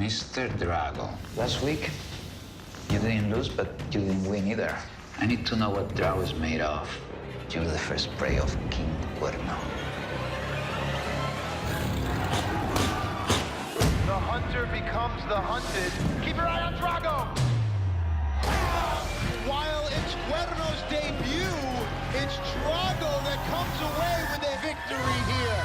Mr. Drago. Last week, you didn't lose, but you didn't win either. I need to know what Drago is made of. You're the first prey of King Cuerno. The hunter becomes the hunted. Keep your eye on Drago! While it's Cuerno's debut, it's Drago that comes away with a victory here.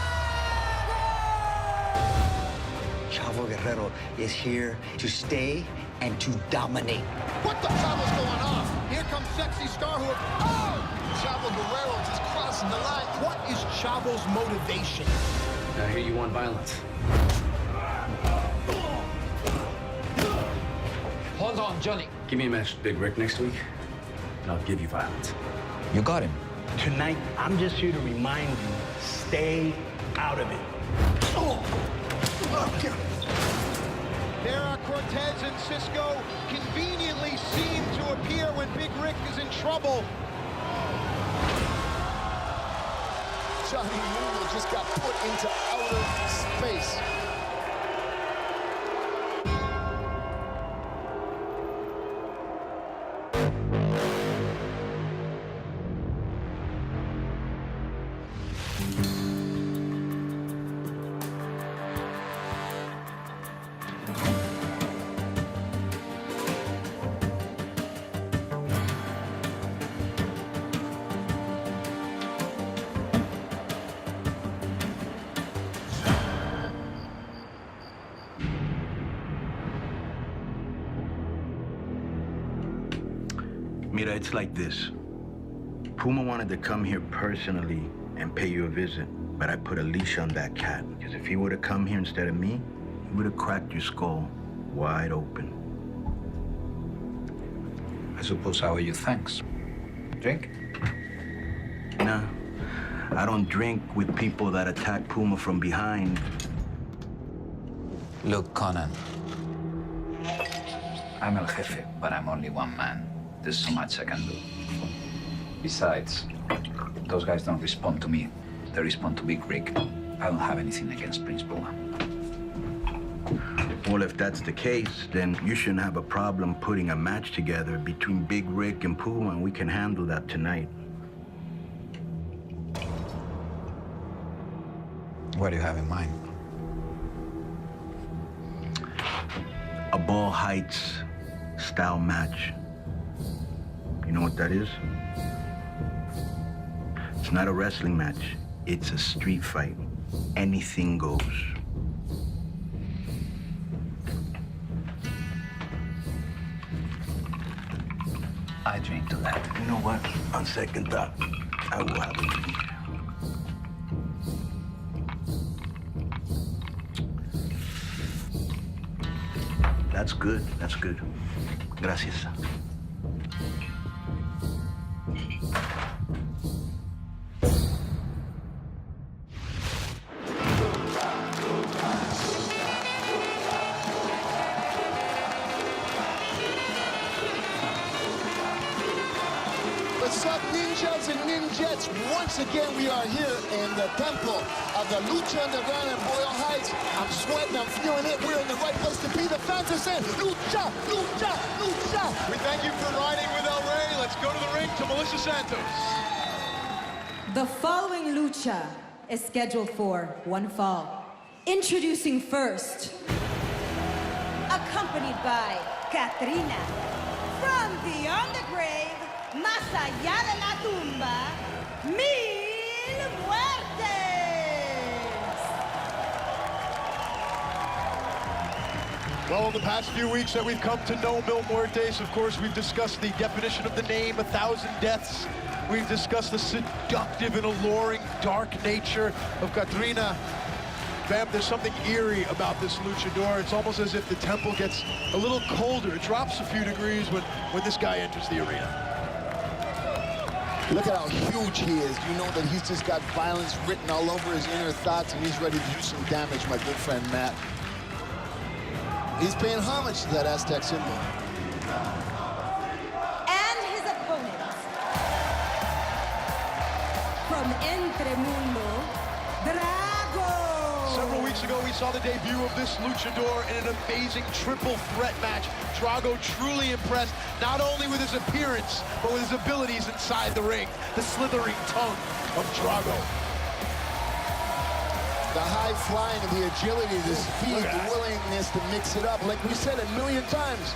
Chavo Guerrero is here to stay and to dominate. What the hell is going on? Here comes Sexy Starhook. Oh! Chavo Guerrero just crossing the line. What is Chavo's motivation? I hear you want violence. Hold on, Johnny. Give me a match with Big Rick next week, and I'll give you violence. You got him. Tonight, I'm just here to remind you, stay out of it. There are Cortez and Cisco conveniently seem to appear when Big Rick is in trouble. Johnny Mundo just got put into outer space. Mira, it's like this. Puma wanted to come here personally and pay you a visit, but I put a leash on that cat. Because if he would have come here instead of me, he would have cracked your skull wide open. I suppose I owe you thanks. Drink? Nah, I don't drink with people that attack Puma from behind. Look, Conan. I'm El Jefe, but I'm only one man. There's so much I can do. Besides, those guys don't respond to me. They respond to Big Rick. I don't have anything against Prince Puma. Well, if that's the case, then you shouldn't have a problem putting a match together between Big Rick and Puma, and we can handle that tonight. What do you have in mind? A Ball Heights style match. You know what that is? It's not a wrestling match. It's a street fight. Anything goes. I drink to that. You know what? On second thought, I will have a drink. That's good. That's good. Gracias. What's up, ninjas and ninjettes? Once again, we are here in the temple of the Lucha Underground in Boyle Heights. I'm sweating, I'm feeling it. We're in the right place to be. The fans are saying, Lucha, Lucha, Lucha. We thank you for riding with El Rey. Let's go to the ring to Melissa Santos. The following lucha is scheduled for one fall. Introducing first, accompanied by Katrina, from beyond the grave, más allá de la tumba, Mil Muertes. Well, in the past few weeks that we've come to know Mil Muertes, of course, we've discussed the definition of the name, 1,000 deaths. We've discussed the seductive and alluring dark nature of Katrina. Bam, there's something eerie about this luchador. It's almost as if the temple gets a little colder. It drops a few degrees when this guy enters the arena. Look at how huge he is. You know that he's just got violence written all over his inner thoughts, and he's ready to do some damage, my good friend Matt. He's paying homage to that Aztec symbol. And his opponent, from Entremundo, Drago. Several weeks weeks ago, we saw the debut of this luchador in an amazing triple threat match. Drago truly impressed, not only with his appearance, but with his abilities inside the ring. The slithering tongue of Drago. The high flying and the agility, the speed, the willingness to mix it up. Like we said a million times,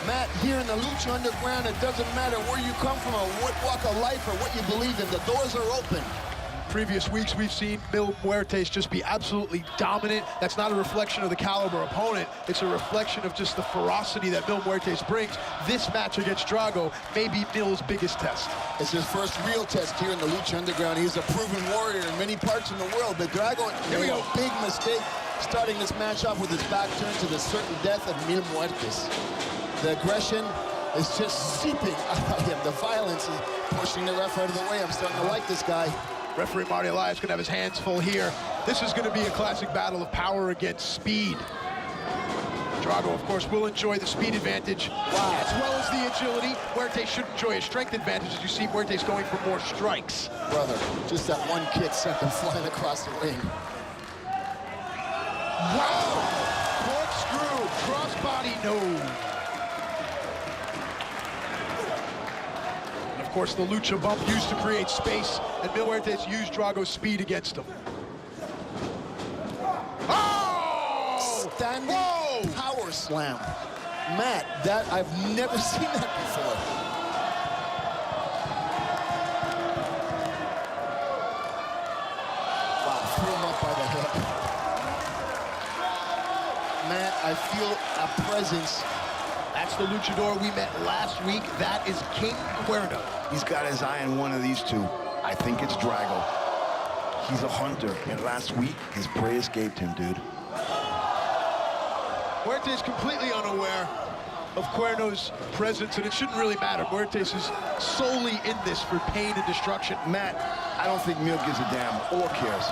Matt, here in the Lucha Underground, it doesn't matter where you come from or what walk of life or what you believe in. The doors are open. Previous weeks, we've seen Mil Muertes just be absolutely dominant. That's not a reflection of the caliber opponent. It's a reflection of just the ferocity that Mil Muertes brings. This match against Drago may be Mil's biggest test. It's his first real test here in the Lucha Underground. He's a proven warrior in many parts in the world, but Drago made a big mistake starting this match off with his back turned to the certain death of Mil Muertes. The aggression is just seeping out of him. The violence is pushing the ref out of the way. I'm starting to like this guy. Referee Marty Elias gonna have his hands full here. This is gonna be a classic battle of power against speed. Drago, of course, will enjoy the speed advantage as well as the agility. Muertes should enjoy a strength advantage as you see Muertes going for more strikes. Brother, just that one kick sent him flying across the ring. Wow! Corkscrew, crossbody, no. Of course, the lucha bump used to create space, and Mil Muertes used Drago's speed against him. Oh! Standing power slam. Matt, that I've never seen that before. Wow, threw him up by the hip. Matt, I feel a presence. That's the luchador we met last week. That is King Cuerno. He's got his eye on one of these two. I think it's Drago. He's a hunter, and last week, his prey escaped him, dude. Muertes is completely unaware of Cuerno's presence, and it shouldn't really matter. Muertes is solely in this for pain and destruction. Matt, I don't think Mil gives a damn or cares.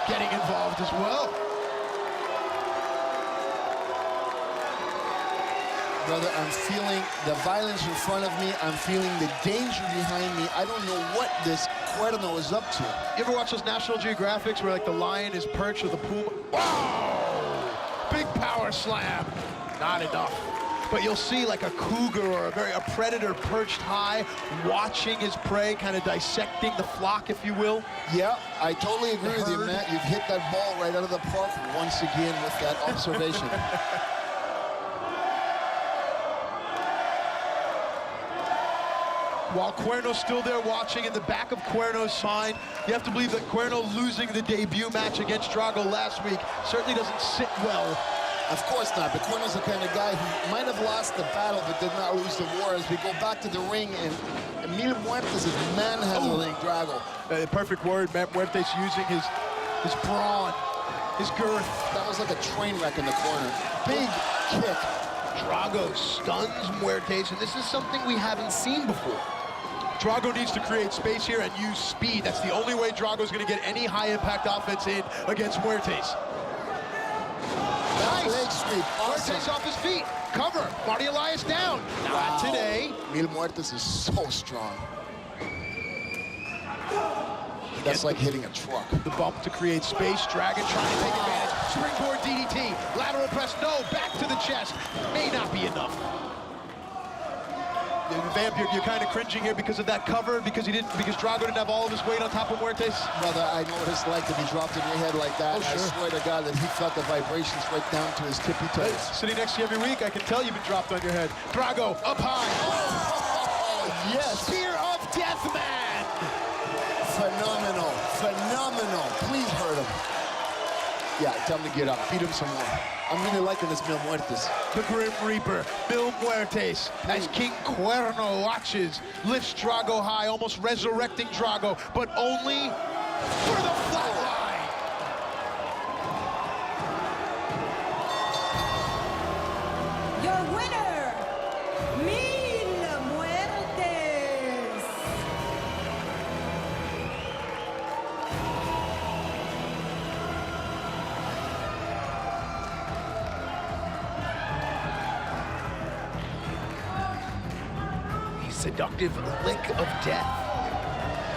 Getting involved as well. Brother, I'm feeling the violence in front of me. I'm feeling the danger behind me. I don't know what this Cuerno is up to. You ever watch those National Geographics where like the lion is perched with the puma? Whoa! Big power slam. Not enough. But you'll see like a cougar or a predator perched high, watching his prey, kind of dissecting the flock, if you will. Yeah, I totally agree with you, Matt. You've hit that ball right out of the park once again with that observation. While Cuerno's still there watching in the back of Cuerno's sign, you have to believe that Cuerno losing the debut match against Drago last week certainly doesn't sit well. Of course not, but Cuerno's the kind of guy who might have lost the battle but did not lose the war. As we go back to the ring, and Mil Muertes is manhandling Drago. Perfect word, Muertes using his brawn, his girth. That was like a train wreck in the corner. Big kick. Drago stuns Muertes, and this is something we haven't seen before. Drago needs to create space here and use speed. That's the only way Drago's going to get any high-impact offense in against Muertes. Nice. Leg sweep. Awesome. Muertes off his feet. Cover. Marty Elias down. Not today. Mil Muertes is so strong. That's like hitting a truck. The bump to create space. Dragon trying to take advantage. Springboard DDT. Lateral press. No. Back to the chest. May not be enough. Vamp, you're kind of cringing here because of that cover, because Drago didn't have all of his weight on top of Muertes. Brother, I know what it's like to be dropped in your head like that. Oh, sure. I swear to God that he felt the vibrations right down to his tippy toes. Sitting next to you every week, I can tell you've been dropped on your head. Drago, up high. Oh, yes. Spear of Death Man. Phenomenal. Phenomenal. Please hurt him. Yeah, tell him to get up. Beat him some more. I'm really liking this Mil Muertes. The Grim Reaper, Mil Muertes, as King Cuerno watches, lifts Drago high, almost resurrecting Drago, but only for the flatline. Your winner, Mil Muertes. seductive lick of death.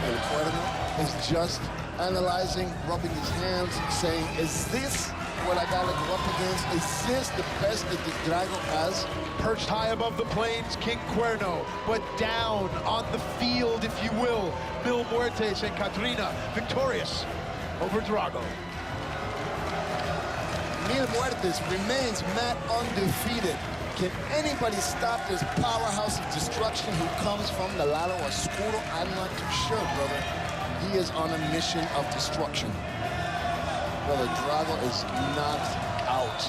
El Cuerno is just analyzing, rubbing his hands, saying, is this what I gotta go up against? Is this the best that the Drago has? Perched high above the plains, King Cuerno, but down on the field, if you will. Mil Muertes and Catrina victorious over Drago. Mil Muertes remains Matt undefeated. Can anybody stop this powerhouse of destruction who comes from the Lado Oscuro? I'm not too sure, brother. He is on a mission of destruction. Brother, Drago is knocked out.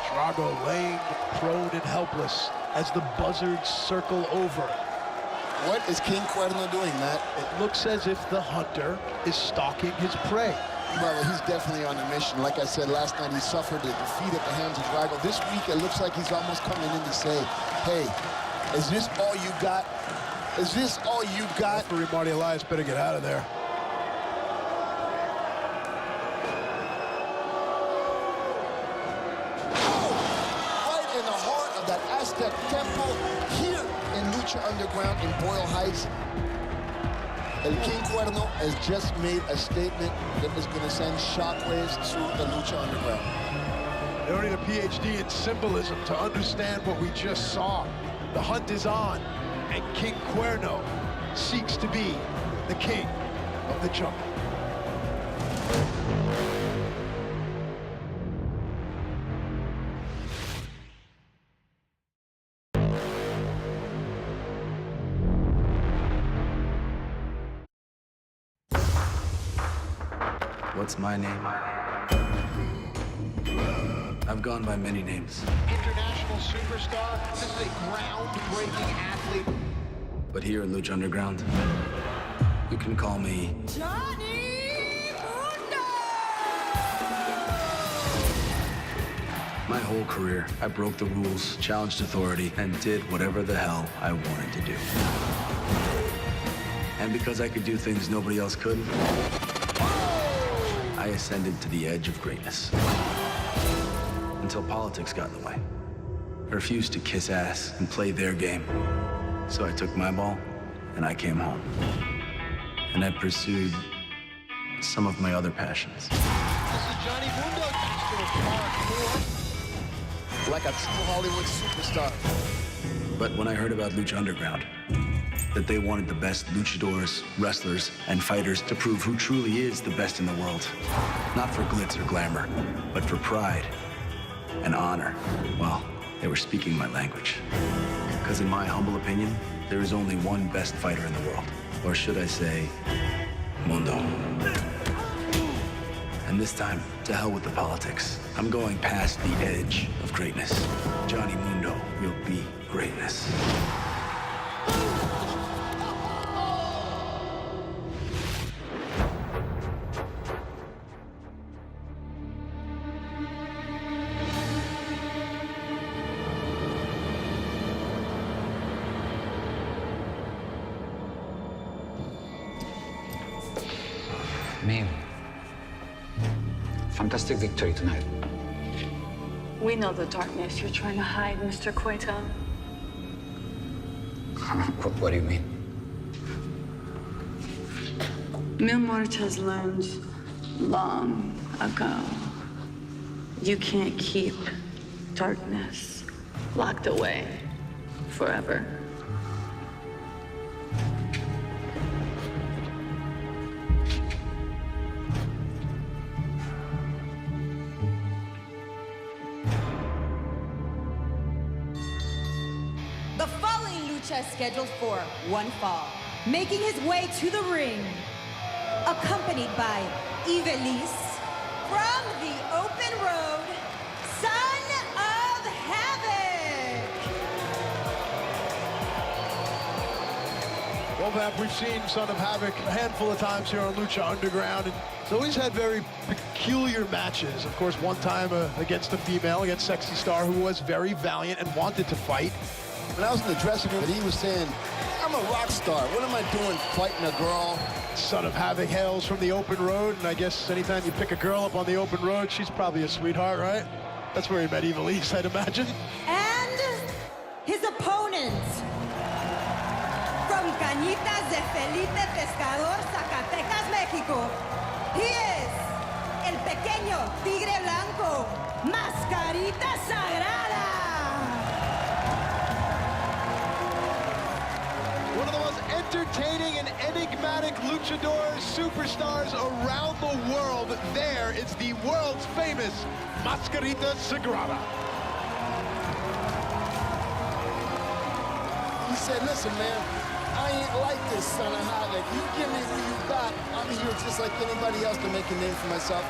Drago laying prone and helpless as the buzzards circle over. What is King Cuerno doing, Matt? It looks as if the hunter is stalking his prey. Brother, he's definitely on a mission. Like I said, last night he suffered a defeat at the hands of Drago. This week, it looks like he's almost coming in to say, hey, is this all you got? Is this all you got? Referee Marty Elias better get out of there. Right in the heart of that Aztec temple here in Lucha Underground in Boyle Heights. El King Cuerno has just made a statement that is going to send shockwaves through the Lucha Underground. You don't need a PhD in symbolism to understand what we just saw. The hunt is on, and King Cuerno seeks to be the king of the jungle. What's my name? I've gone by many names. International superstar, this is a groundbreaking athlete. But here in Lucha Underground, you can call me Johnny Mundo! My whole career, I broke the rules, challenged authority, and did whatever the hell I wanted to do. And because I could do things nobody else could, I ascended to the edge of greatness. Until politics got in the way. I refused to kiss ass and play their game. So I took my ball and I came home. And I pursued some of my other passions. This is Johnny Mundo, master of parkour. Like a true Hollywood superstar. But when I heard about Lucha Underground, that they wanted the best luchadors, wrestlers, and fighters to prove who truly is the best in the world. Not for glitz or glamour, but for pride and honor. Well, they were speaking my language. Because in my humble opinion, there is only one best fighter in the world. Or should I say, Mundo. And this time, to hell with the politics. I'm going past the edge of greatness. Johnny Mundo will be greatness. Mil, fantastic victory tonight. We know the darkness you're trying to hide, Mr. Cueto. What do you mean? Mil Muertes learned long ago. You can't keep darkness locked away forever. The following lucha is scheduled for one fall. Making his way to the ring, accompanied by Ivelisse from the open road, Son of Havoc. Well, Vap, we've seen Son of Havoc a handful of times here on Lucha Underground, and he's always had very peculiar matches. Of course, one time against a female, against Sexy Star, who was very valiant and wanted to fight. When I was in the dressing room, he was saying, I'm a rock star. What am I doing fighting a girl? Son of Havoc hails from the open road, and I guess anytime you pick a girl up on the open road, she's probably a sweetheart, right? That's where he met Ivelisse, I'd imagine. And his opponent, Felipe Pescador, Zacatecas, México. He is el pequeño tigre blanco, Mascarita Sagrada. One of the most entertaining and enigmatic luchadors, superstars around the world. There is the world's famous Mascarita Sagrada. He said, listen, man, I ain't like this, son of havoc. You give me what you got. I'm here just like anybody else to make a name for myself.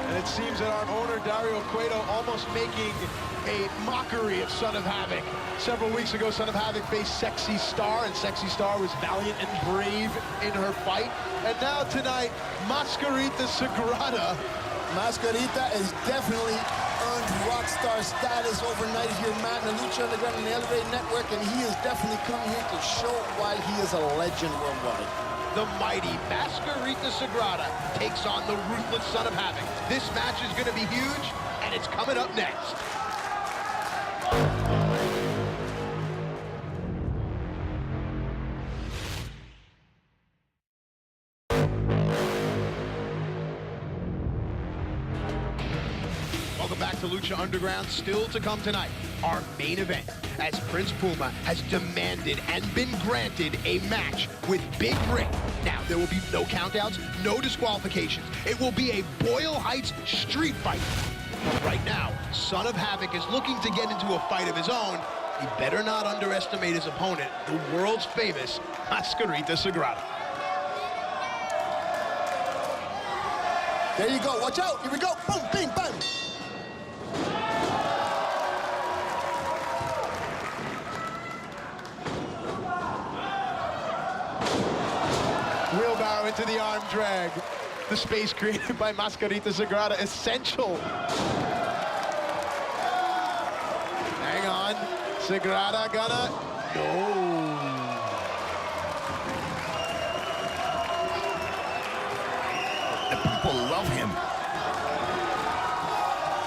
And it seems that our owner, Dario Cueto, almost making a mockery of Son of Havoc. Several weeks ago, Son of Havoc faced Sexy Star, and Sexy Star was valiant and brave in her fight. And now tonight, Mascarita Sagrada. Mascarita has definitely earned rock star status overnight here, Matt, in the Lucha Underground and the Elevate Network, and he has definitely come here to show why he is a legend worldwide. The mighty Mascarita Sagrada takes on the ruthless Son of Havoc. This match is going to be huge, and it's coming up next. Welcome back to Lucha Underground. Still to come tonight, our main event, as Prince Puma has demanded and been granted a match with Big Rick. Now, there will be no countouts, no disqualifications. It will be a Boyle Heights street fight. But right now, Son of Havoc is looking to get into a fight of his own. He better not underestimate his opponent, the world's famous Mascarita Sagrada. There you go. Watch out. Here we go. Boom, bing, bang. Wheelbarrow into the arm drag. The space created by Mascarita Sagrada, essential. Hang on. Sagrada gonna... No. The people love him.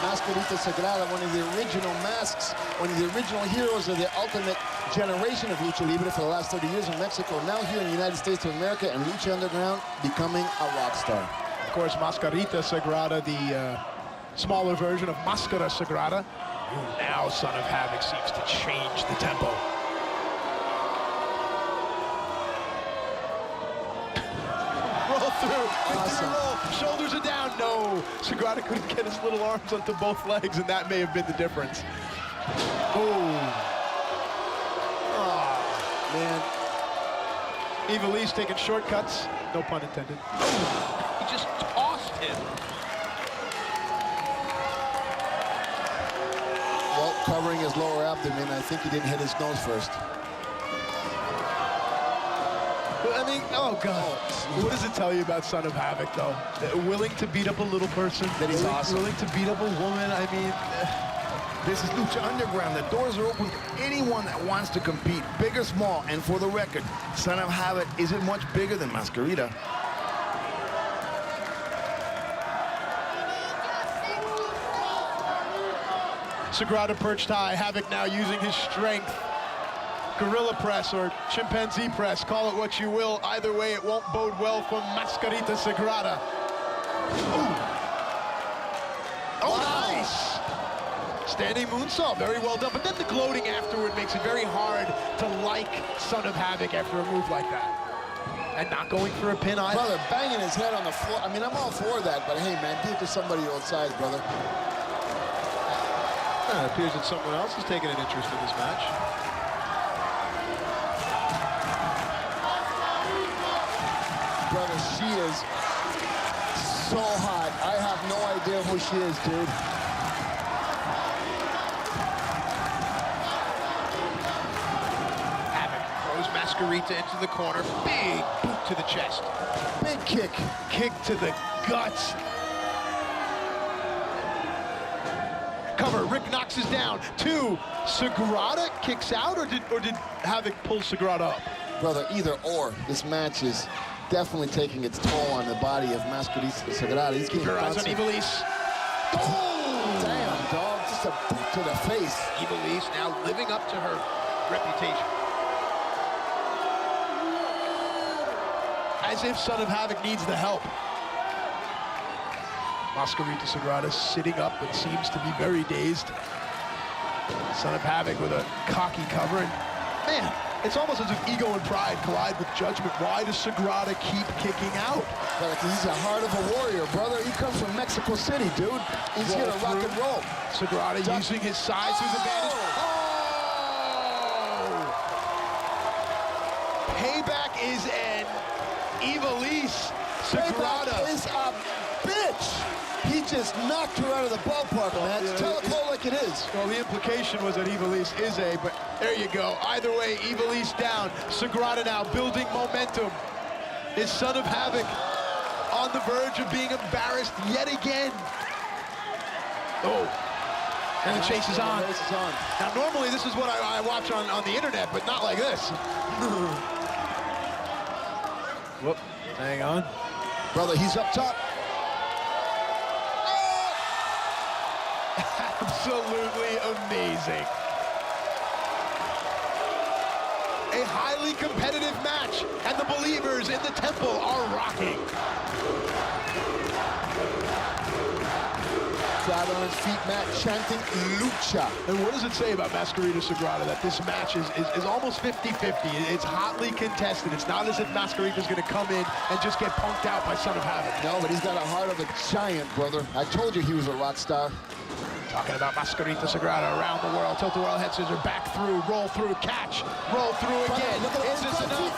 Mascarita Sagrada, one of the original masks, one of the original heroes of the ultimate generation of Lucha Libre for the last 30 years in Mexico, now here in the United States of America, and Lucha Underground becoming a rock star. Of course, Mascarita Sagrada, the smaller version of Mascara Sagrada. Ooh, now Son of Havoc seems to change the tempo. Roll through, Awesome. roll, shoulders are down. No, Sagrada couldn't get his little arms onto both legs, and that may have been the difference. Oh. Man, Ivelisse taking shortcuts, no pun intended. He just tossed him. well, covering his lower abdomen, I think he didn't hit his nose first. I mean, oh God. What does it tell you about Son of Havoc, though? Willing to beat up a little person. That he's awesome. Willing to beat up a woman. I mean, This is Lucha Underground. The doors are open to anyone that wants to compete, big or small. And for the record, Son of Havoc isn't much bigger than Mascarita. Sagrada perched high. Havoc now using his strength. Gorilla press or chimpanzee press, call it what you will. Either way, it won't bode well for Mascarita Sagrada. Ooh. Oh, nice! Standing moonsault, very well done. But then the gloating afterward makes it very hard to like Son of Havoc after a move like that. And not going for a pin either. Brother, banging his head on the floor. I mean, I'm all for that, but hey, man, do it to somebody your own size, brother. It appears that someone else is taking an interest in this match. Brother, she is so hot. I have no idea who she is, dude. Havoc throws Mascarita into the corner. Big boot to the chest. Big kick. Kick to the guts. Cover, Rick knocks us down. 2, Sagrada kicks out, or did Havoc pull Sagrada up? Brother, either or. This match is definitely taking its toll on the body of Mascarita Sagrada. He's getting Keep your eyes on bounced. Ivelisse. Oh! Damn, dog. Just a boot to the face. Ivelisse now living up to her reputation. as if Son of Havoc needs the help. Mascarita Sagrada sitting up but seems to be very dazed. Son of Havoc with a cocky cover, and man, it's almost as if ego and pride collide with judgment. Why does Sagrada keep kicking out? But he's the heart of a warrior, brother. He comes from Mexico City, dude. He's here to rock and roll. Sagrada using his size to his advantage. Oh! Payback is an Ivelisse. Sagrada Payback is a bitch. He just knocked her out of the ballpark, man. Tell it cold like it is. Well, the implication was that Ivelisse is but there you go. Either way, Ivelisse down. Sagrada now building momentum. Is Son of Havoc on the verge of being embarrassed yet again? Oh, and the chase is on. Now, normally this is what I watch on the internet, but not like this. Whoop, hang on. Brother, he's up top. Absolutely amazing. A highly competitive match, and the believers in the temple are rocking. Crowd on his feet, Matt, chanting lucha. And what does it say about Mascarita Sagrada that this match is almost 50-50? It's hotly contested. It's not as if Mascarita's going to come in and just get punked out by Son of Havoc. No, but he's got a heart of a giant, brother. I told you he was a rock star. Talking about Mascarita Sagrada around the world. Tilt-a-whirl head scissor, back through, roll through, catch, roll through again. Look at Is this enough?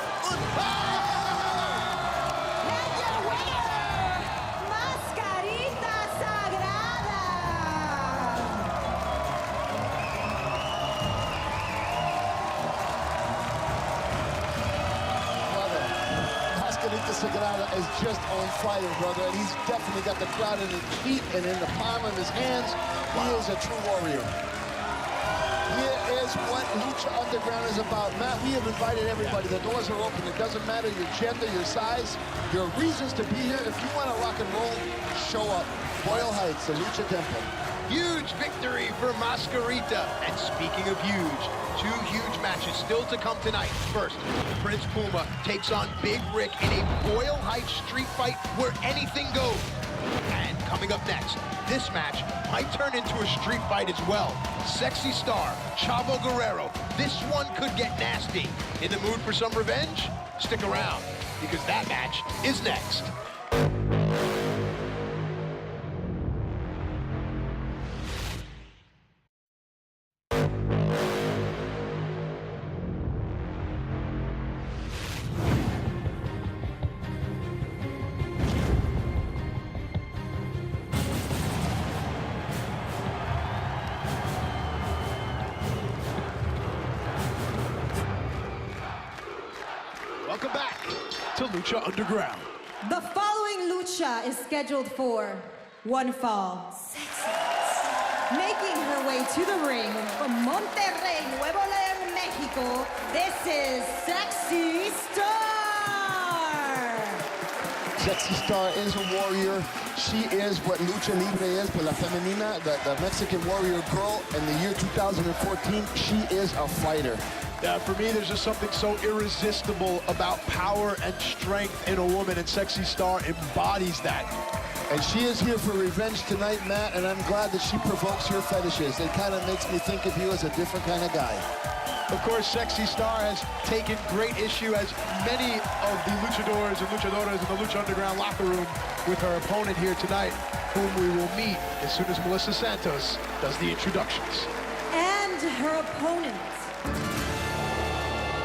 Mascarita Sagrada. Brother, Mascarita Sagrada is just on fire, brother. And he's definitely got the crowd in his feet and in the palm of his hands. He is a true warrior. Here is what Lucha Underground is about. Matt, we have invited everybody. The doors are open. It doesn't matter your gender, your size, your reasons to be here. If you want to rock and roll, show up. Boyle Heights, the Lucha Temple. Huge victory for Mascarita. And speaking of huge, two huge matches still to come tonight. First, Prince Puma takes on Big Rick in a Boyle Heights street fight where anything goes. And coming up next, this match might turn into a street fight as well. Sexy Star, Chavo Guerrero. This one could get nasty. In the mood for some revenge? Stick around, because that match is next. Welcome back to Lucha Underground. The following lucha is scheduled for one fall. Making her way to the ring from Monterrey, Nuevo León, Mexico, this is Sexy Star. Sexy Star is a warrior. She is what Lucha Libre is, but La Femenina, the Mexican warrior girl in the year 2014, she is a fighter. For me, there's just something so irresistible about power and strength in a woman, and Sexy Star embodies that. And she is here for revenge tonight, Matt, and I'm glad that she provokes your fetishes. It kind of makes me think of you as a different kind of guy. Of course, Sexy Star has taken great issue, as many of the luchadors and luchadoras in the Lucha Underground locker room, with her opponent here tonight, whom we will meet as soon as Melissa Santos does the introductions. And her opponent,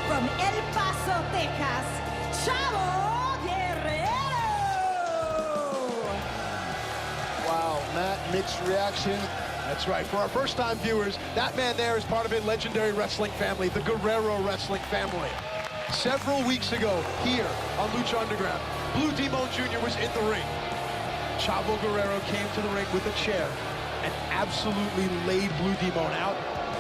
from El Paso, Texas, Chavo Guerrero. Wow, Matt, mixed reaction. That's right. For our first-time viewers, that man there is part of a legendary wrestling family, the Guerrero wrestling family. Several weeks ago, here on Lucha Underground, Blue Demon Jr. was in the ring. Chavo Guerrero came to the ring with a chair and absolutely laid Blue Demon out,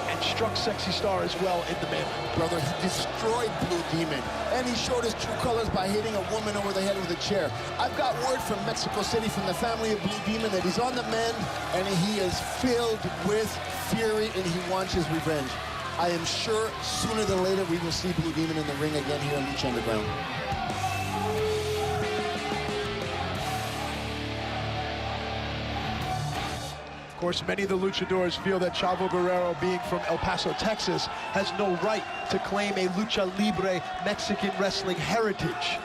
and struck Sexy Star as well in the middle. Brother, he destroyed Blue Demon, and he showed his true colors by hitting a woman over the head with a chair. I've got word from Mexico City, from the family of Blue Demon, that he's on the mend, and he is filled with fury, and he wants his revenge. I am sure sooner than later we will see Blue Demon in the ring again here on Lucha Underground. Of course, many of the luchadors feel that Chavo Guerrero, being from El Paso, Texas, has no right to claim a lucha libre Mexican wrestling heritage.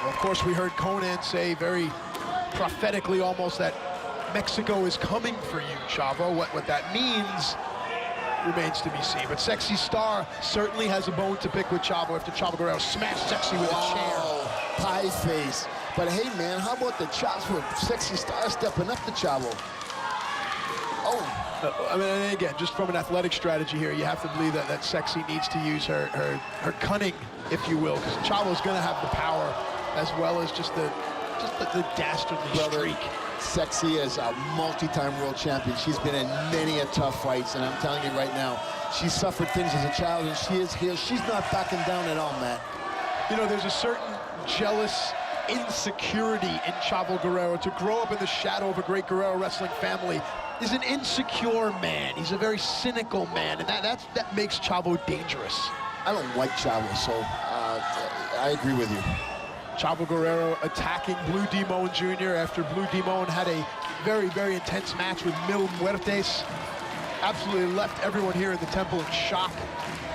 Well, of course, we heard Conan say very prophetically almost that Mexico is coming for you, Chavo. What that means remains to be seen. But Sexy Star certainly has a bone to pick with Chavo after Chavo Guerrero smashed Sexy with a chair. Pie face. But hey, man, how about the chops for Sexy Star stepping up to Chavo? Oh. I mean, again, just from an athletic strategy here, you have to believe that Sexy needs to use her cunning, if you will, because Chavo's going to have the power as well as just the dastardly streak. Sexy is a multi-time world champion. She's been in many a tough fights, and I'm telling you right now, she suffered things as a child, and she is here. She's not backing down at all, Matt. You know, there's a certain jealous insecurity in Chavo Guerrero. To grow up in the shadow of a great Guerrero wrestling family is an insecure man. He's a very cynical man, and that makes Chavo dangerous. I don't like Chavo, so I agree with you. Chavo Guerrero attacking Blue Demon Jr. after Blue Demon had a very, very intense match with Mil Muertes. Absolutely left everyone here in the temple in shock.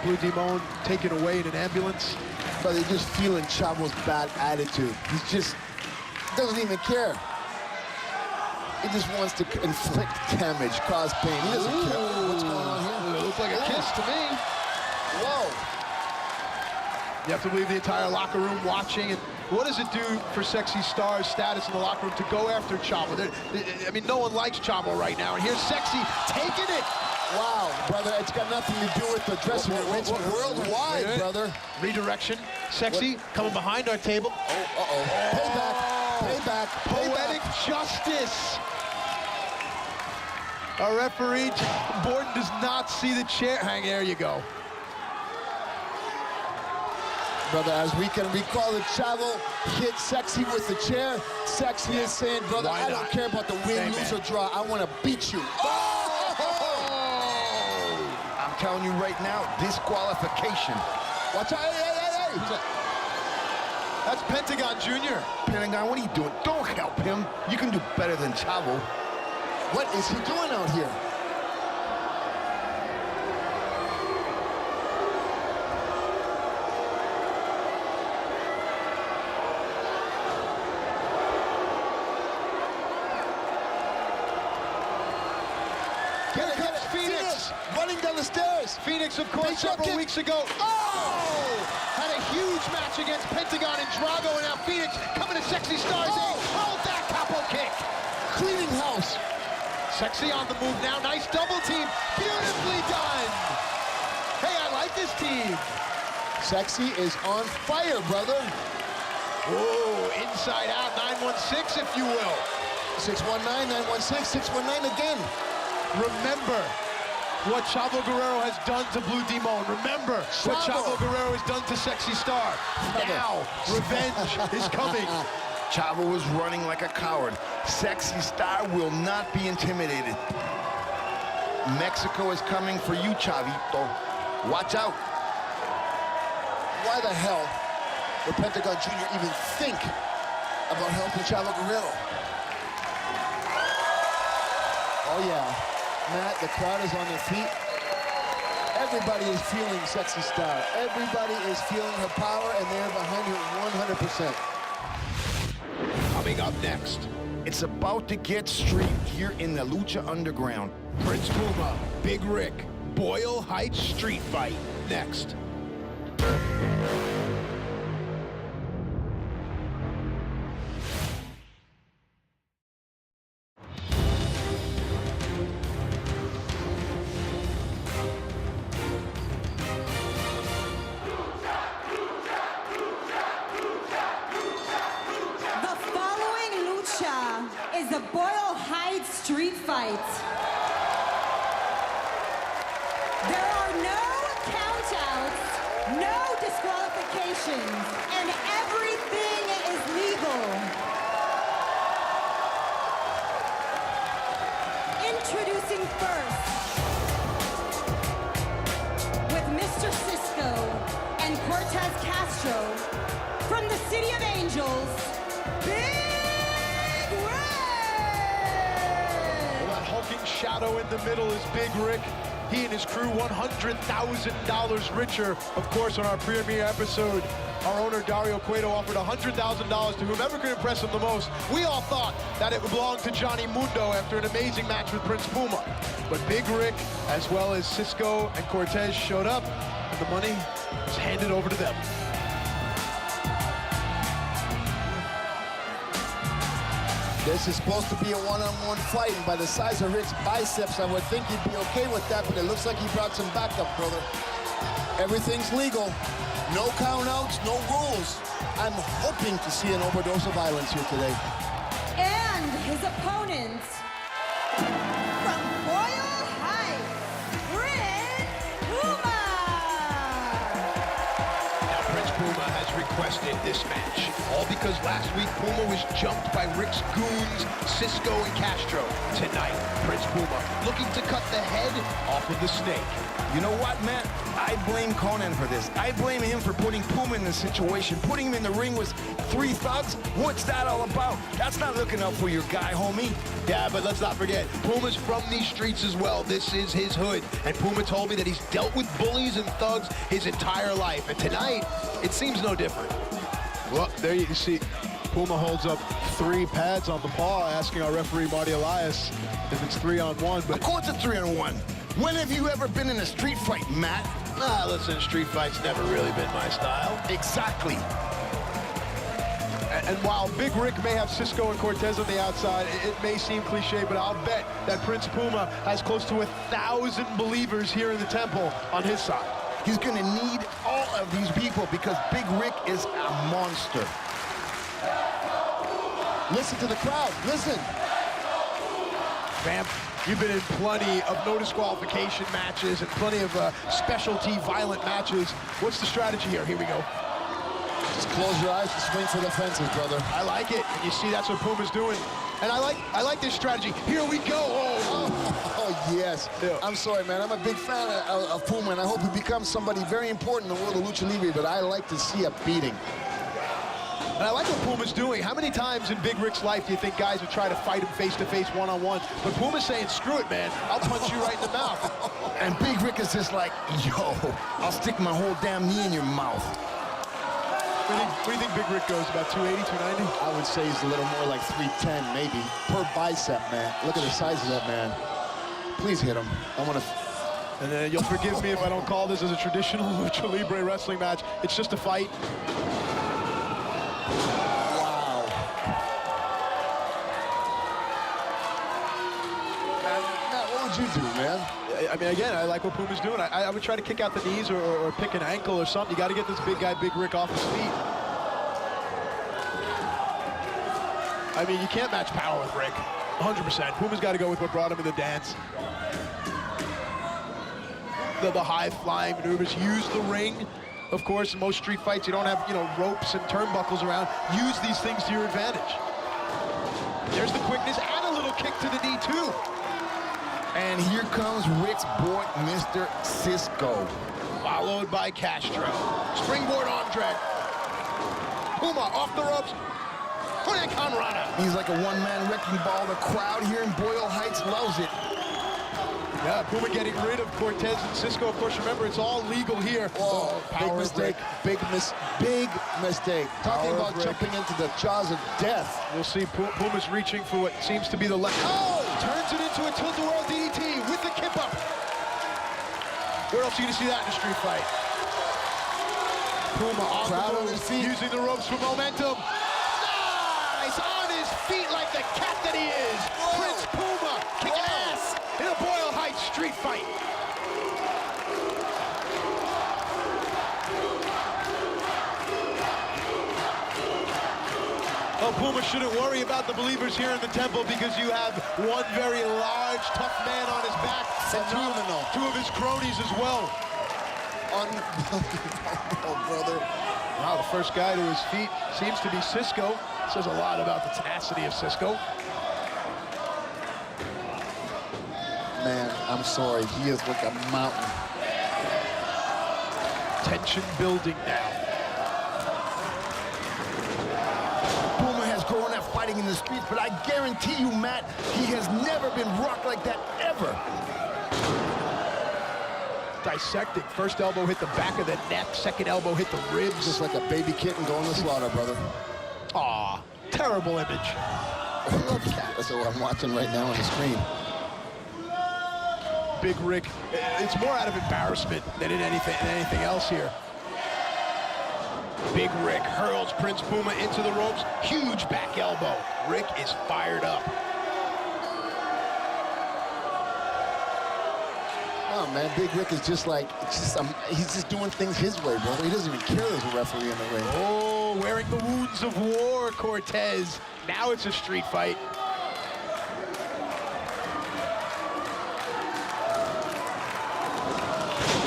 Blue Demon taken away in an ambulance. But they're just feeling Chavo's bad attitude. He just doesn't even care. He just wants to inflict damage, cause pain. He doesn't care. What's going on here? It looks like a kiss to me. Whoa. You have to believe the entire locker room watching. And what does it do for Sexy Star's status in the locker room to go after Chavo? I mean, no one likes Chavo right now. And here's Sexy taking it. Wow, brother, it's got nothing to do with the dressing room. It's worldwide, brother. Redirection. Sexy coming behind our table. Payback. Payback. Poetic justice. Our referee, Borden, does not see the chair. There you go. Brother, as we can recall, the Chavo hit Sexy with the chair. Sexy is saying, brother, I don't care about the win, lose, or draw. I want to beat you. I'm telling you right now, disqualification. Watch out. Hey. Who's that? That's Pentagon Jr. Pentagon, what are you doing? Don't help him. You can do better than Chavo. What is he doing out here? Here comes Phoenix. Running down the stairs. Phoenix, of course, several weeks ago. Had a huge match against Pentagon and Drago, and now Phoenix coming to Sexy Star's aid. Oh, that capo kick. Cleaning house. Sexy on the move now. Nice double team. Beautifully done. Hey, I like this team. Sexy is on fire, brother. Oh, inside out, 916, if you will. 619, 916, 619 again. Remember what Chavo Guerrero has done to Blue Demon. Remember what Chavo Guerrero has done to Sexy Star. Now, revenge is coming. Chavo was running like a coward. Sexy Star will not be intimidated. Mexico is coming for you, Chavito. Watch out. Why the hell would Pentagon Jr. even think about helping Chavo Guerrero? Oh, yeah. Matt, the crowd is on their feet. Everybody is feeling Sexy Star. Everybody is feeling her power, and they're behind her 100%. Coming up next, It's about to get street here in the Lucha Underground. Prince Puma, Big Rick, Boyle Heights street fight. Next. Is the Boyle Heights street fight. There are no countouts, no disqualifications, and everything is legal. Introducing first, with Mr. Cisco and Cortez Castro, from the City of Angels, Big Red! Well, that hulking shadow in the middle is Big Rick. He and his crew $100,000 richer. Of course, on our premiere episode, our owner Dario Cueto offered $100,000 to whomever could impress him the most. We all thought that it would belong to Johnny Mundo after an amazing match with Prince Puma. But Big Rick, as well as Cisco and Cortez, showed up, and the money was handed over to them. This is supposed to be a one-on-one fight, and by the size of Rick's biceps, I would think he'd be okay with that, but it looks like he brought some backup, brother. Everything's legal. No countouts, no rules. I'm hoping to see an overdose of violence here today. And his opponent, from Royal Heights, Prince Puma! Now, Prince Puma has requested this match, all because last week Puma was jumped by Rick's goons, Cisco and Castro. Tonight, Prince Puma looking to cut the head off of the snake. You know what, man? I blame Conan for this. I blame him for putting Puma in this situation. Putting him in the ring with 3 thugs? What's that all about? That's not looking out for your guy, homie. Yeah, but let's not forget, Puma's from these streets as well. This is his hood. And Puma told me that he's dealt with bullies and thugs his entire life. And tonight, it seems no different. Well, there you can see Puma holds up 3 pads on the paw, asking our referee, Marty Elias, if it's 3-on-1. But of course it's 3-on-1. When have you ever been in a street fight, Matt? Nah, listen, street fights never really been my style. Exactly. And while Big Rick may have Cisco and Cortez on the outside, it may seem cliche, but I'll bet that Prince Puma has close to 1,000 believers here in the temple on his side. He's gonna need all of these people because Big Rick is a monster. Listen to the crowd, listen. Vamp, you've been in plenty of no disqualification matches and plenty of specialty violent matches. What's the strategy here? Here we go. Just close your eyes and swing for the fences, brother. I like it. And you see that's what Puma's doing. And I like this strategy. Here we go. Oh, yes. Yeah. I'm sorry, man. I'm a big fan of Puma, and I hope he becomes somebody very important in the world of Lucha Libre, but I like to see a beating. And I like what Puma's doing. How many times in Big Rick's life do you think guys would try to fight him face-to-face, one-on-one? But Puma's saying, screw it, man. I'll punch you right in the mouth. And Big Rick is just like, yo, I'll stick my whole damn knee in your mouth. What do you think Big Rick goes, about 280, 290? I would say he's a little more like 310, maybe, per bicep, man. Look at the size of that man. Please hit him. I want to... And then you'll forgive me if I don't call this as a traditional Lucha Libre wrestling match. It's just a fight. Wow. Matt, what would you do, man? I mean, again, I like what Puma's doing. I would try to kick out the knees or pick an ankle or something. You got to get this big guy, Big Rick, off his feet. I mean, you can't match power with Rick. 100%. Puma's got to go with what brought him in the dance. The high-flying maneuvers. Use the ring. Of course, in most street fights, you don't have, ropes and turnbuckles around. Use these things to your advantage. There's the quickness and a little kick to the knee, too. And here comes Rick's boy, Mr. Cisco. Followed by Castro. Springboard arm drag. Puma off the ropes. Hurricane Rana. He's like a one-man wrecking ball. The crowd here in Boyle Heights loves it. Yeah, Puma getting rid of Cortez and Cisco. Of course, remember, it's all legal here. Oh, big mistake. Big mistake. Talking Power about break. jumping into the jaws of death. We'll see Puma's reaching for what seems to be the left. Oh! Turns it into a tilt-a-whirl DDT with the kip-up. Where else are you going to see that in a street fight? Puma on Crowd the on move, his feet. using the ropes for momentum. Nice! On his feet like the cat that he is. Whoa. Prince Puma kicking ass in a Boyle Heights street fight. Well, Puma shouldn't worry about the believers here in the temple because you have one very large, tough man on his back. Phenomenal. Two of his cronies as well. Unbelievable, brother. Wow, the first guy to his feet seems to be Cisco. Says a lot about the tenacity of Cisco. Man, I'm sorry. He is like a mountain. Tension building now. fighting in the streets, but I guarantee you, Matt, he has never been rocked like that, ever. Dissecting. First elbow hit the back of the neck. Second elbow hit the ribs. Just like a baby kitten going to slaughter, brother. Aw, terrible image. That's what I'm watching right now on the screen. Big Rick, it's more out of embarrassment than in anything else here. Big Rick hurls Prince Puma into the ropes. Huge back elbow. Rick is fired up. Oh, man, Big Rick is just like, he's just doing things his way, brother. He doesn't even care as a referee in the ring. Oh, wearing the wounds of war, Cortez. Now it's a street fight.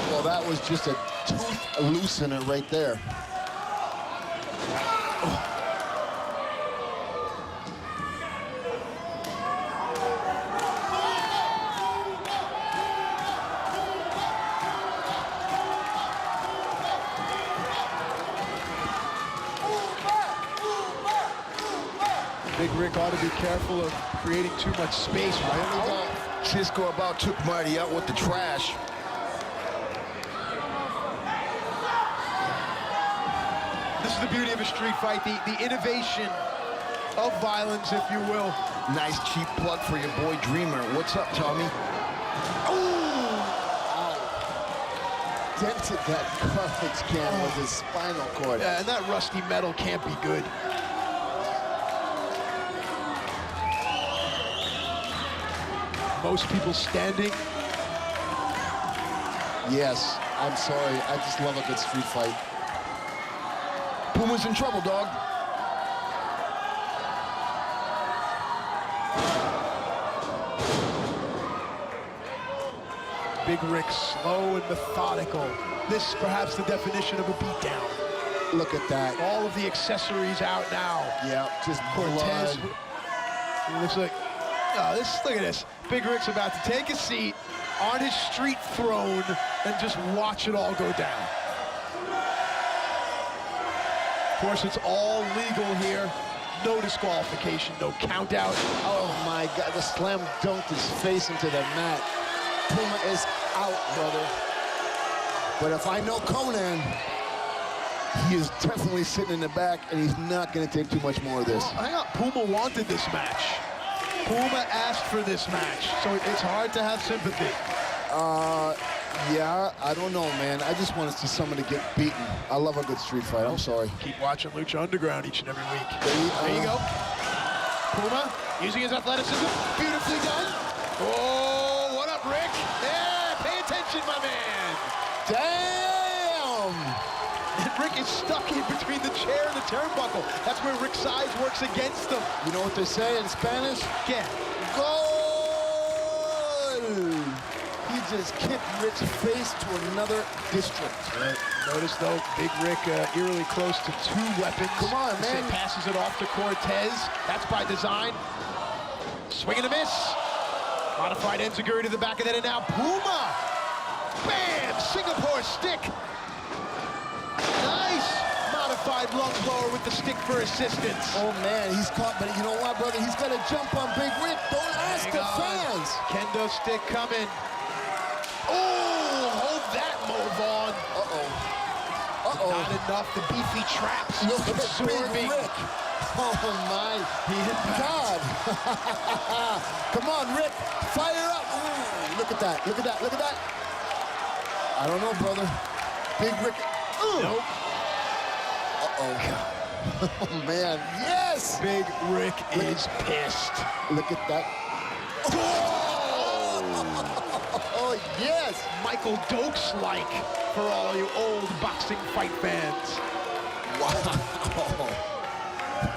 Well, that was just a tooth loosener right there. Big Rick ought to be careful of creating too much space, right? Cisco about took Marty out with the trash. This is the beauty of a street fight, the innovation of violence, if you will. Nice cheap plug for your boy Dreamer. What's up, Tommy? Dented that garbage can with his spinal cord. Yeah, and that rusty metal can't be good. Most people standing. Yes, I'm sorry. I just love a good street fight. Puma's in trouble, dog. Big Rick, slow and methodical. This is perhaps the definition of a beatdown. Look at that. All of the accessories out now. Yeah, just Cortez. blood. It looks like, look at this. Big Rick's about to take a seat on his street throne and just watch it all go down. Of course, it's all legal here. No disqualification, no count out. Oh my God, the slam dunked his face into the mat. Puma is out, brother. But if I know Conan, he is definitely sitting in the back, and he's not going to take too much more of this. Hang on, Puma wanted this match. Puma asked for this match, so it's hard to have sympathy. Yeah, I don't know, man. I just want to see somebody get beaten. I love a good street fight. I'm sorry. Keep watching Lucha Underground each and every week. There you go. Puma using his athleticism. Beautifully done. Oh, what up, Rick? Yeah, pay attention, my man. Damn! And Rick is stuck in between the chair and the turnbuckle. That's where Rick's size works against him. You know what they say in Spanish? Yeah. Goal! He just kicked Rick's face to another district. Right. Notice, though, Big Rick eerily close to two weapons. Come on, man. Passes it off to Cortez. That's by design. Swing and a miss. Modified enziguri to the back of that, and now Puma. Bam! Singapore stick. Nice. Modified lung blower with the stick for assistance. Oh, man, he's caught, but you know what, brother? He's got to jump on Big Rick. Don't ask the fans. Kendo stick coming. Oh, hold that, Movon. Uh-oh. Uh-oh. Not enough. The beefy traps. Look at absorbing. Big Rick. Oh, my God. Come on, Rick. Fire up. Ooh, look at that. Look at that. Look at that. I don't know, brother. Big Rick. Ooh. Nope. Uh-oh. Oh, man. Yes. Big Rick is pissed. Look at that. Oh, yes. Michael Dokes-like for all you old boxing fight fans. Wow.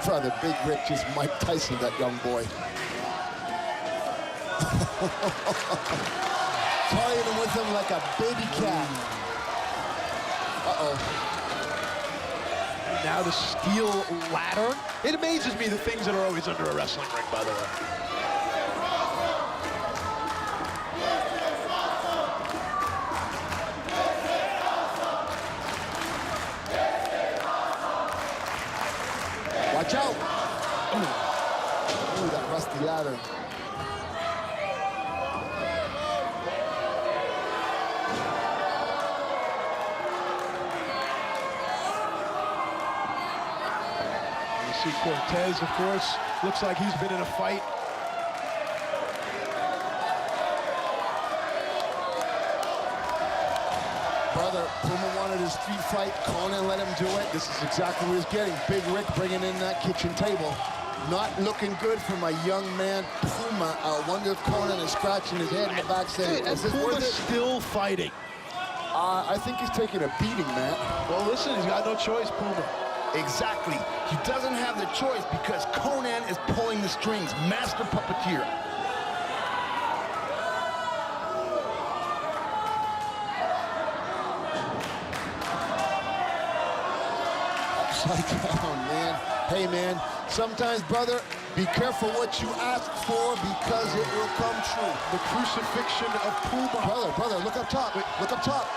Brother, Big Rick just Mike Tyson, that young boy. Toying him with him like a baby cat. Uh-oh. Now the steel ladder. It amazes me the things that are always under a wrestling ring, by the way. Watch out. See Cortez, of course, looks like he's been in a fight. Brother, Puma wanted his street fight. Conan let him do it. This is exactly what he's getting. Big Rick bringing in that kitchen table. Not looking good for my young man, Puma. I wonder if Conan is scratching his head in the back saying, is this worth Puma's it? still fighting. I think he's taking a beating, Matt. Well, listen, he's got no choice, Puma. Exactly. He doesn't have the choice because Conan is pulling the strings. Master puppeteer. Upside down, man. Hey, man, sometimes, brother, be careful what you ask for because it will come true. The crucifixion of Puma. Brother, look up top. Look up top.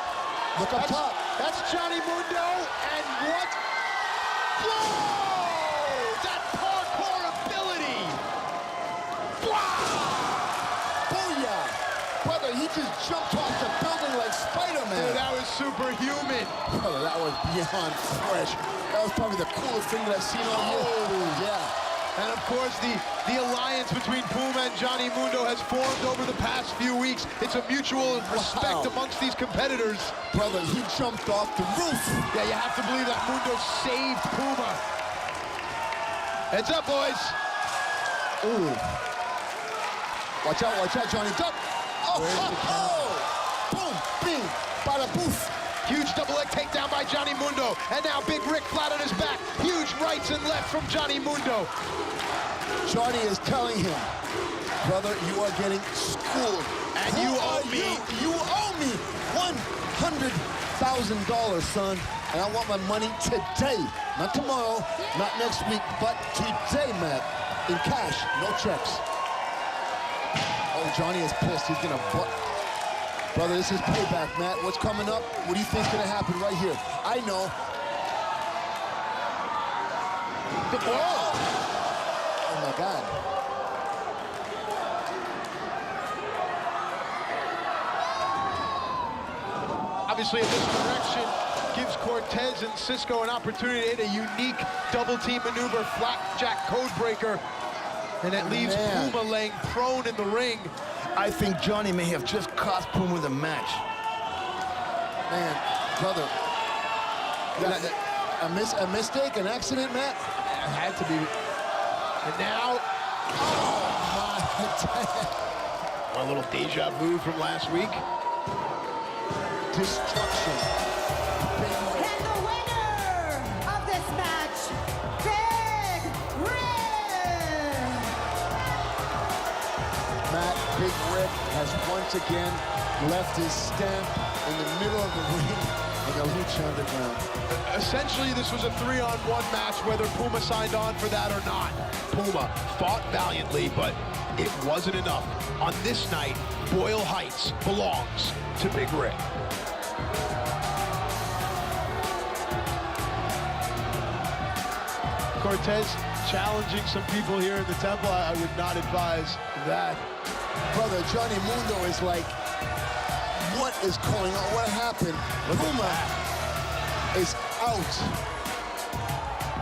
Look up top. That's Johnny Mundo, and what? Whoa! That parkour ability! Wow! Booyah! Brother, he just jumped off the building like Spider-Man. Dude, that was superhuman. Brother, that was beyond fresh. That was probably the coolest thing that I've seen all year. Oh, yeah. And of course, the alliance between Puma and Johnny Mundo has formed over the past few weeks. It's a mutual respect amongst these competitors. Brother, he jumped off the roof. Yeah, you have to believe that Mundo saved Puma. Heads up, boys. Ooh. Watch out, Johnny. Duck. Oh. Boom, bing, bada boof. Huge double leg takedown by Johnny Mundo. And now Big Rick flat on his back. Huge rights and left from Johnny Mundo. Johnny is telling him, brother, you are getting schooled. And you owe me. You owe me $100,000, son. And I want my money today. Not tomorrow, not next week, but today, Matt. In cash, no checks. Oh, Johnny is pissed. He's gonna Brother, this is payback, Matt. What's coming up? What do you think's gonna happen right here? I know. Oh my God. Obviously, a misdirection gives Cortez and Cisco an opportunity to hit a unique double team maneuver, flapjack codebreaker, and it leaves Puma laying prone in the ring. I think Johnny may have just cost Puma the match. Man, brother, a mistake, an accident, Matt? It had to be. And now, oh my God. a little deja vu from last week. Destruction. And the winner of this match, Big Rick! Matt, Big Rick has once again left his stamp in the middle of the ring in the Lucha Underground. Essentially, this was a 3-on-1 match, whether Puma signed on for that or not. Puma fought valiantly, but it wasn't enough. On this night, Boyle Heights belongs to Big Rick. Cortez challenging some people here in the temple. I would not advise that. Brother, Johnny Mundo is like, what is going on? What happened? Puma is out.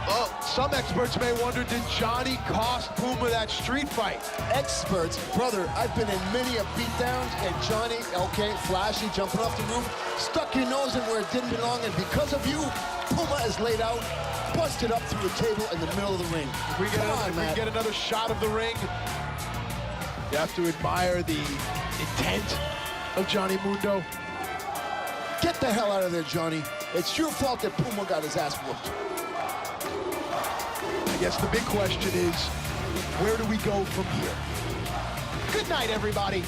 Well, some experts may wonder, did Johnny cost Puma that street fight? Experts, brother, I've been in many a beatdowns, and Johnny, okay, flashy, jumping off the roof, stuck your nose in where it didn't belong, and because of you, Puma is laid out, busted up through a table in the middle of the ring. If we get another shot of the ring, you have to admire the intent of Johnny Mundo. Get the hell out of there, Johnny. It's your fault that Puma got his ass whooped. I guess the big question is, where do we go from here? Good night, everybody.